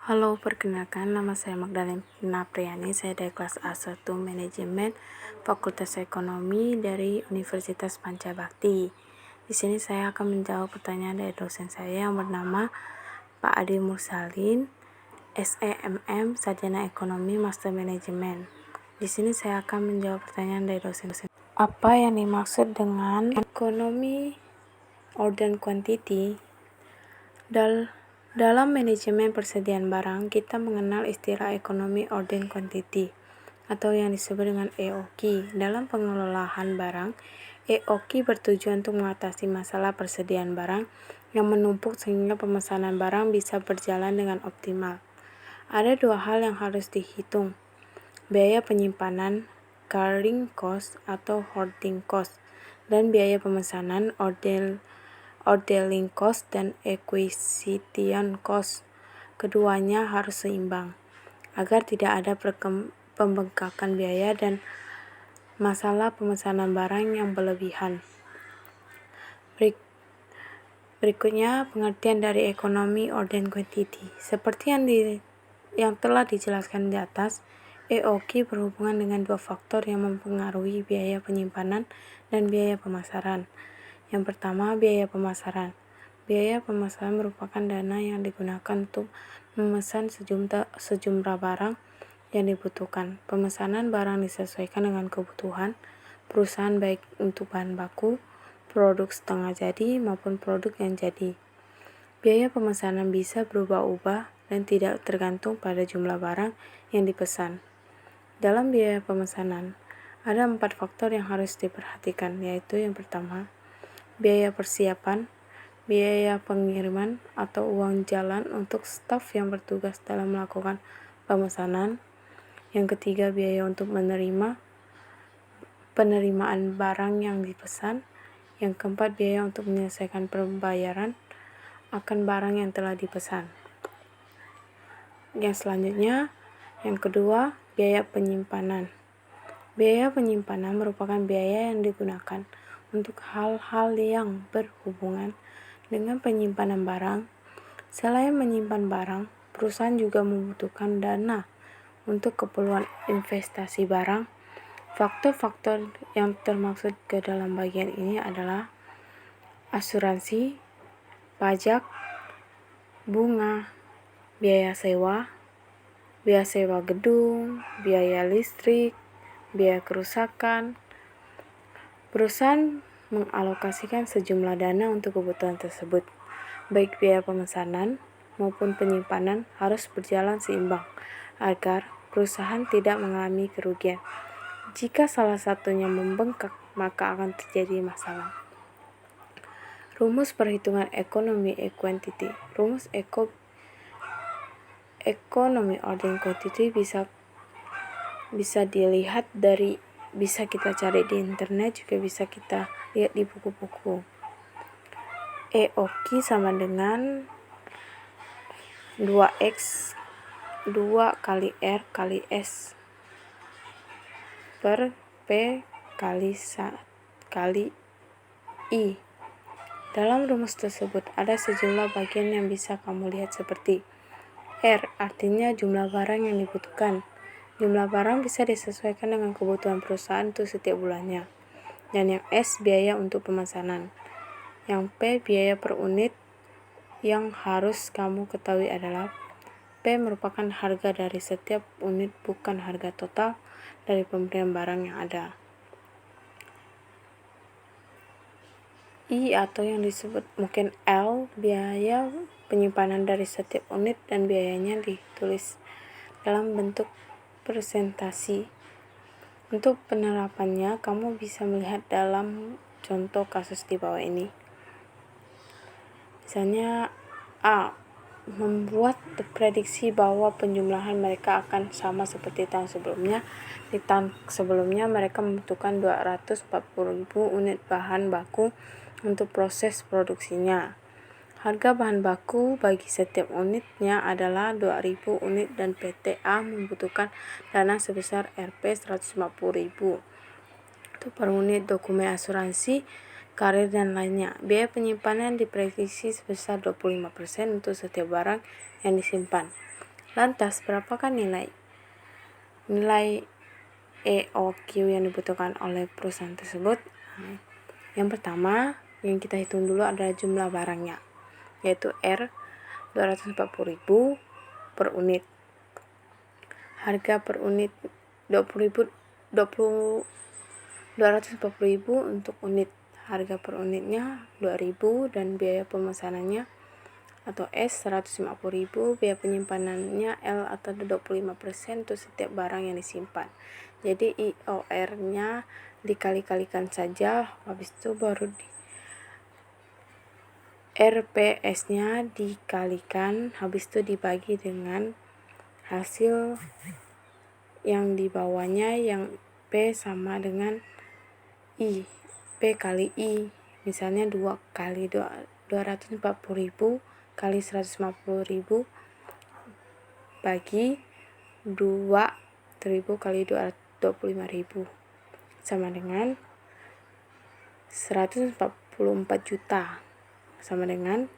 Halo, perkenalkan nama saya Magdalena Priani. Saya dari kelas A1 Manajemen Fakultas Ekonomi dari Universitas Pancabakti. Di sini saya akan menjawab pertanyaan dari dosen saya yang bernama Pak Adi Mursalin, SEMM, Sarjana Ekonomi Master Manajemen. Di sini saya akan menjawab pertanyaan dari dosen. Apa yang dimaksud dengan ekonomi order quantity? Dalam manajemen persediaan barang, kita mengenal istilah ekonomi order quantity atau yang disebut dengan EOQ. Dalam pengelolaan barang, EOQ bertujuan untuk mengatasi masalah persediaan barang yang menumpuk sehingga pemesanan barang bisa berjalan dengan optimal. Ada dua hal yang harus dihitung: biaya penyimpanan, carrying cost atau holding cost, dan biaya pemesanan, ordering cost dan acquisition cost. Keduanya harus seimbang agar tidak ada pembengkakan biaya dan masalah pemesanan barang yang berlebihan. Berikutnya pengertian dari ekonomi order quantity. Seperti yang telah dijelaskan di atas, EOQ berhubungan dengan dua faktor yang mempengaruhi biaya penyimpanan dan biaya pemasaran. Yang pertama, biaya pemasaran. Biaya pemasaran merupakan dana yang digunakan untuk memesan sejumlah barang yang dibutuhkan. Pemesanan barang disesuaikan dengan kebutuhan perusahaan, baik untuk bahan baku, produk setengah jadi, maupun produk yang jadi. Biaya pemesanan bisa berubah-ubah dan tidak tergantung pada jumlah barang yang dipesan. Dalam biaya pemesanan, ada 4 faktor yang harus diperhatikan, yaitu yang pertama, biaya persiapan, biaya pengiriman atau uang jalan untuk staf yang bertugas dalam melakukan pemesanan. Yang ketiga, biaya untuk penerimaan barang yang dipesan. Yang keempat, biaya untuk menyelesaikan pembayaran akan barang yang telah dipesan. Yang selanjutnya, yang kedua, biaya penyimpanan. Biaya penyimpanan merupakan biaya yang digunakan untuk hal-hal yang berhubungan dengan penyimpanan barang. Selain menyimpan barang, perusahaan juga membutuhkan dana untuk keperluan investasi barang. Faktor-faktor yang termaksud ke dalam bagian ini adalah asuransi, pajak, bunga, biaya sewa gedung, biaya listrik, biaya kerusakan. Perusahaan mengalokasikan sejumlah dana untuk kebutuhan tersebut. Baik biaya pemesanan maupun penyimpanan harus berjalan seimbang agar perusahaan tidak mengalami kerugian. Jika salah satunya membengkak, maka akan terjadi masalah. Rumus perhitungan ekonomi quantity. Rumus ekonomi order quantity bisa dilihat bisa kita cari di internet, juga bisa kita lihat di buku-buku. EOQ sama dengan 2X 2 kali R kali S per P kali I. Dalam rumus tersebut ada sejumlah bagian yang bisa kamu lihat seperti R, artinya jumlah barang yang dibutuhkan. Jumlah barang bisa disesuaikan dengan kebutuhan perusahaan untuk setiap bulannya. Dan yang S, biaya untuk pemesanan. Yang P, biaya per unit. Yang harus kamu ketahui adalah P merupakan harga dari setiap unit, bukan harga total dari pemberian barang yang ada. I atau yang disebut mungkin L, biaya penyimpanan dari setiap unit, dan biayanya ditulis dalam bentuk presentasi. Untuk penerapannya, kamu bisa melihat dalam contoh kasus di bawah ini. Misalnya A, membuat prediksi bahwa penjumlahan mereka akan sama seperti tahun sebelumnya. Di tahun sebelumnya mereka membutuhkan 240.000 unit bahan baku untuk proses produksinya. Harga bahan baku bagi setiap unitnya adalah 2.000 unit dan PT A membutuhkan dana sebesar Rp 150.000 untuk per unit, dokumen asuransi, karir, dan lainnya. Biaya penyimpanan diprediksi sebesar 25% untuk setiap barang yang disimpan. Lantas, berapakah nilai EOQ yang dibutuhkan oleh perusahaan tersebut? Yang pertama, yang kita hitung dulu adalah jumlah barangnya, yaitu R 240.000 per unit. Harga per unit 240.000 untuk unit. Harga per unitnya 2.000 dan biaya pemesanannya atau S 150.000, biaya penyimpanannya L atau 25% untuk setiap barang yang disimpan. Jadi IOR-nya dikali-kalikan saja, habis itu baru RPS-nya dikalikan, habis itu dibagi dengan hasil yang di bawahnya, yang P sama dengan I, P kali I, misalnya 2 kali 240.000 kali 150.000 bagi 2.000 kali 25.000 sama dengan 144 juta, sama dengan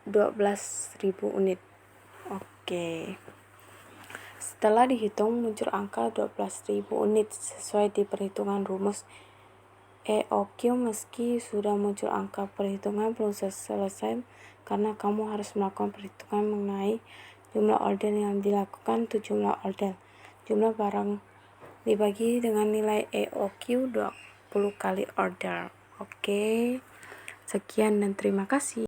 12.000 unit. Oke. Setelah dihitung muncul angka 12.000 unit sesuai di perhitungan rumus EOQ. Meski sudah muncul angka, perhitungan belum selesai karena kamu harus melakukan perhitungan mengenai jumlah order yang dilakukan untuk jumlah order. Jumlah barang dibagi dengan nilai EOQ 20 kali order. Oke. Sekian dan terima kasih.